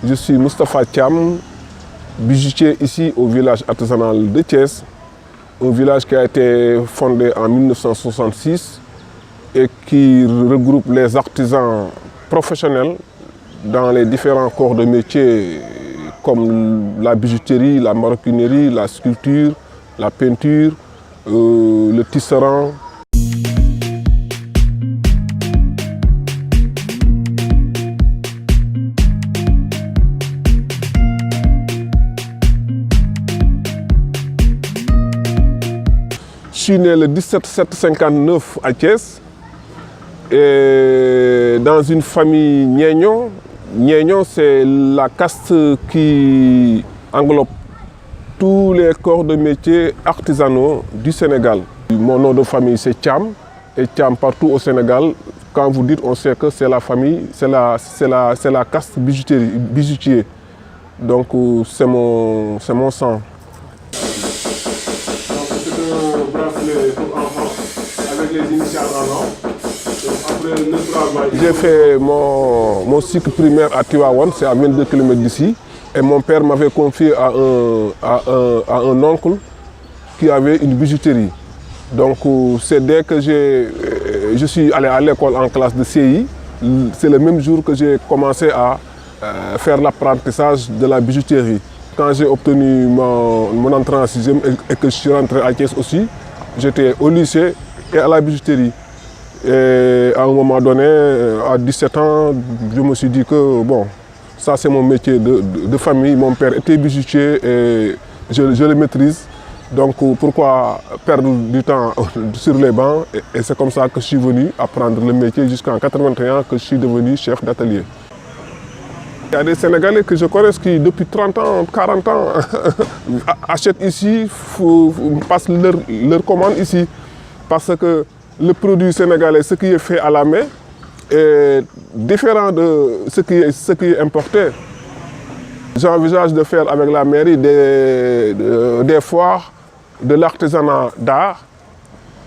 Je suis Moustapha Thiam, bijoutier ici au village artisanal de Thiès, un village qui a été fondé en 1966 et qui regroupe les artisans professionnels dans les différents corps de métier comme la bijouterie, la maroquinerie, la sculpture, la peinture, le tisserand. Je suis né le 17-7-59 à Thiès et dans une famille Niegnon. Niegnon, c'est la caste qui englobe tous les corps de métier artisanaux du Sénégal. Mon nom de famille c'est Thiam et Thiam partout au Sénégal. Quand vous dites, on sait que c'est la famille, c'est la caste bijoutier. Donc c'est mon sang. Avec les initiales en or. Après j'ai fait mon cycle primaire à Tivaouane, c'est à 22 km d'ici. Et mon père m'avait confié à un oncle qui avait une bijouterie. Donc c'est dès que je suis allé à l'école en classe de CI, c'est le même jour que j'ai commencé à faire l'apprentissage de la bijouterie. Quand j'ai obtenu mon entrée en 6e et que je suis rentré à Thiès aussi, j'étais au lycée et à la bijouterie. Et à un moment donné, à 17 ans, je me suis dit que bon, ça c'est mon métier de famille. Mon père était bijoutier et je le maîtrise. Donc pourquoi perdre du temps sur les bancs? Et c'est comme ça que je suis venu apprendre le métier jusqu'en 81 que je suis devenu chef d'atelier. Il y a des Sénégalais que je connais qui depuis 30 ans, 40 ans achètent ici, passent leur commande ici. Parce que le produit sénégalais, ce qui est fait à la main, est différent de ce qui est importé. J'envisage de faire avec la mairie des foires de l'artisanat d'art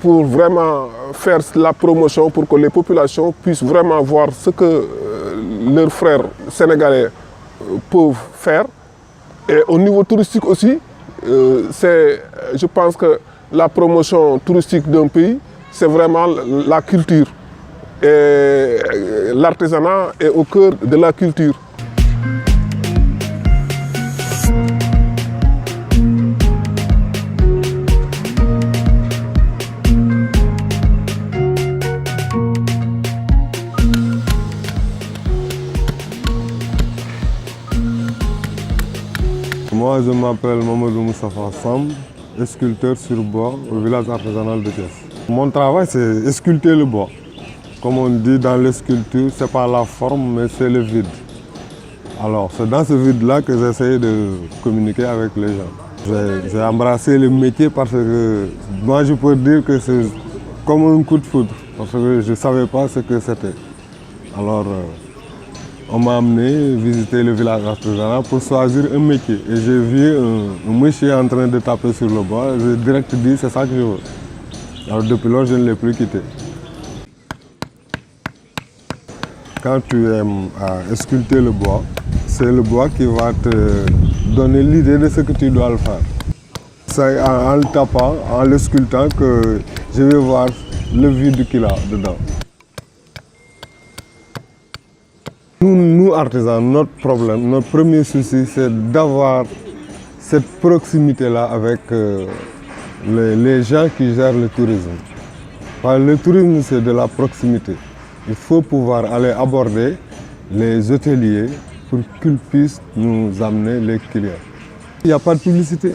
pour vraiment faire la promotion pour que les populations puissent vraiment voir ce que leurs frères sénégalais peuvent faire. Et au niveau touristique aussi, je pense que la promotion touristique d'un pays, c'est vraiment la culture. Et l'artisanat est au cœur de la culture. Moi, je m'appelle Mamadou Moustapha Sam, sculpteur sur bois au village artisanal de Thiès. Mon travail, c'est sculpter le bois. Comme on dit dans les sculptures, ce n'est pas la forme, mais c'est le vide. Alors, c'est dans ce vide-là que j'essaie de communiquer avec les gens. J'ai embrassé le métier parce que moi, je peux dire que c'est comme un coup de foudre, parce que je ne savais pas ce que c'était. Alors, on m'a amené visiter le village artisanal pour choisir un métier. Et j'ai vu un monsieur en train de taper sur le bois. J'ai direct dit, c'est ça que je veux. Alors depuis lors, je ne l'ai plus quitté. Quand tu aimes à sculpter le bois, c'est le bois qui va te donner l'idée de ce que tu dois le faire. C'est en le tapant, en le sculptant que je vais voir le vide qu'il a dedans. Nous, artisans, notre problème, notre premier souci, c'est d'avoir cette proximité-là avec les gens qui gèrent le tourisme. Le tourisme, c'est de la proximité. Il faut pouvoir aller aborder les hôteliers pour qu'ils puissent nous amener les clients. Il n'y a pas de publicité.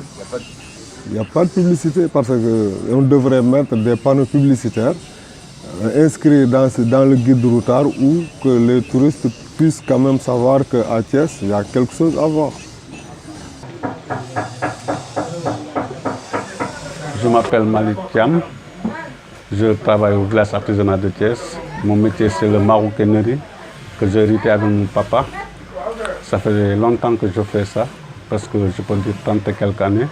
Il n'y a pas de publicité parce qu'on devrait mettre des panneaux publicitaires inscrits dans le guide routard ou que les touristes puissent quand même savoir qu'à Thiès, il y a quelque chose à voir. Je m'appelle Malik Thiam. Je travaille au village artisanal de Thiès. Mon métier, c'est le maroquinerie que j'ai hérité avec mon papa. Ça fait longtemps que je fais ça, parce que je peux dire 30 et quelques années.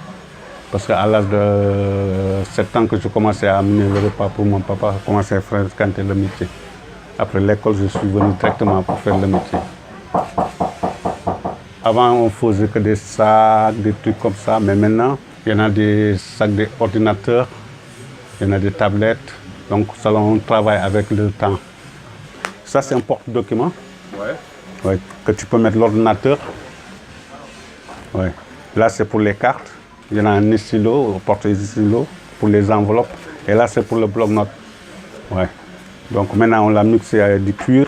Parce qu'à l'âge de 7 ans que je commençais à amener le repas pour mon papa, j'ai commencé à fréquenter le métier. Après l'école, je suis venu directement pour faire le métier. Avant, on faisait que des sacs, des trucs comme ça, mais maintenant, il y en a des sacs d'ordinateurs, il y en a des tablettes. Donc, on travaille avec le temps. Ça, c'est un porte-document. Ouais, que tu peux mettre l'ordinateur. Ouais. Là, c'est pour les cartes. Il y en a un stylo, porte-stylo pour les enveloppes. Et là, c'est pour le bloc-notes. Ouais. Donc maintenant, on l'a mixé avec du cuir,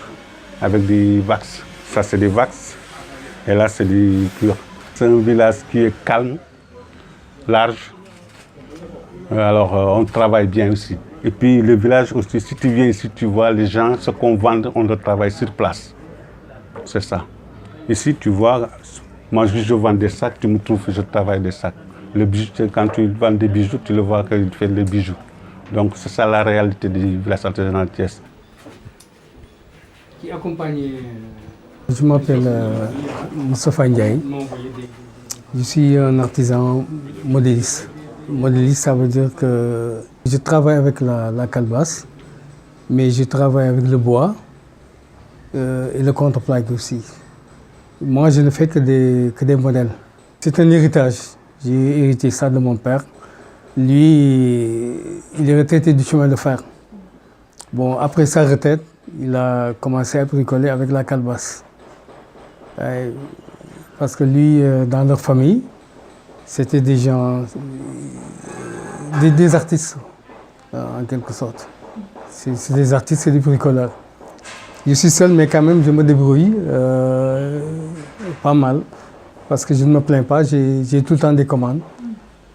avec du wax. Ça, c'est du wax. Et là, c'est du cuir. C'est un village qui est calme, large. Alors, on travaille bien aussi. Et puis, le village aussi, si tu viens ici, tu vois les gens, ce qu'on vend, on le travaille sur place. C'est ça. Ici, tu vois, moi, je vends des sacs, tu me trouves que je travaille des sacs. Le bijou, quand tu vends des bijoux, tu le vois qu'il fait des bijoux. Donc, c'est ça la réalité du village artisanal de Thiès. Qui accompagne... Je m'appelle Moustapha Ndiaye. Je suis un artisan modéliste. Modéliste, ça veut dire que je travaille avec la calebasse, mais je travaille avec le bois et le contreplaqué aussi. Moi, je ne fais que des modèles. C'est un héritage. J'ai hérité ça de mon père. Lui, il est retraité du chemin de fer. Bon, après sa retraite, il a commencé à bricoler avec la calebasse. Parce que lui, dans leur famille, c'était des gens, des artistes, en quelque sorte. C'est des artistes, c'est des bricoleurs. Je suis seul, mais quand même, je me débrouille pas mal. Parce que je ne me plains pas, j'ai tout le temps des commandes.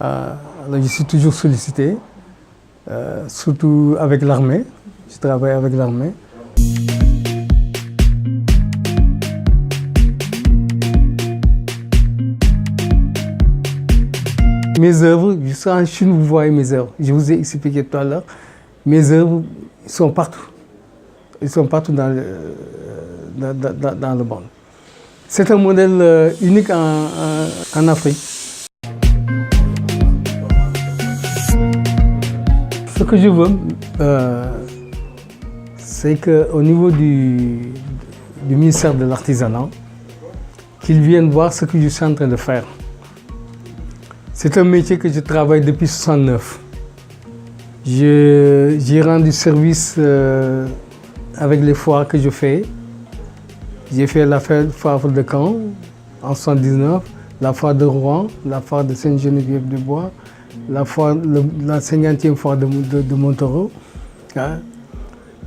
Alors je suis toujours sollicité, surtout avec l'armée. Je travaille avec l'armée. Mes œuvres, je suis en Chine, vous voyez mes œuvres. Je vous ai expliqué tout à l'heure. Mes œuvres, ils sont partout. Ils sont partout dans le monde. C'est un modèle unique en Afrique. Ce que je veux, c'est qu'au niveau du ministère de l'Artisanat, qu'ils viennent voir ce que je suis en train de faire. C'est un métier que je travaille depuis 1969. J'ai rendu service avec les foires que je fais. J'ai fait la foire de Caen en 1979, la foire de Rouen, la foire de Sainte-Geneviève-du-Bois, la 50e foire de Montaureau. Hein?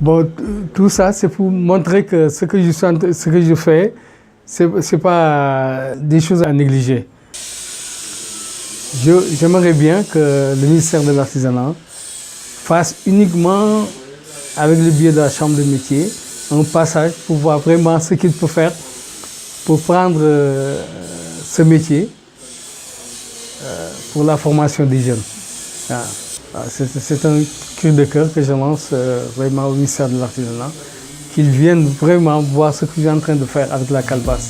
Bon, tout ça, c'est pour montrer que ce que je fais, ce n'est pas des choses à négliger. J'aimerais bien que le ministère de l'Artisanat fasse uniquement, avec le biais de la Chambre de métier, un passage pour voir vraiment ce qu'il peut faire pour prendre ce métier pour la formation des jeunes. C'est un cri de cœur que je lance vraiment au ministère de l'Artisanat, qu'ils viennent vraiment voir ce que je suis en train de faire avec la calebasse.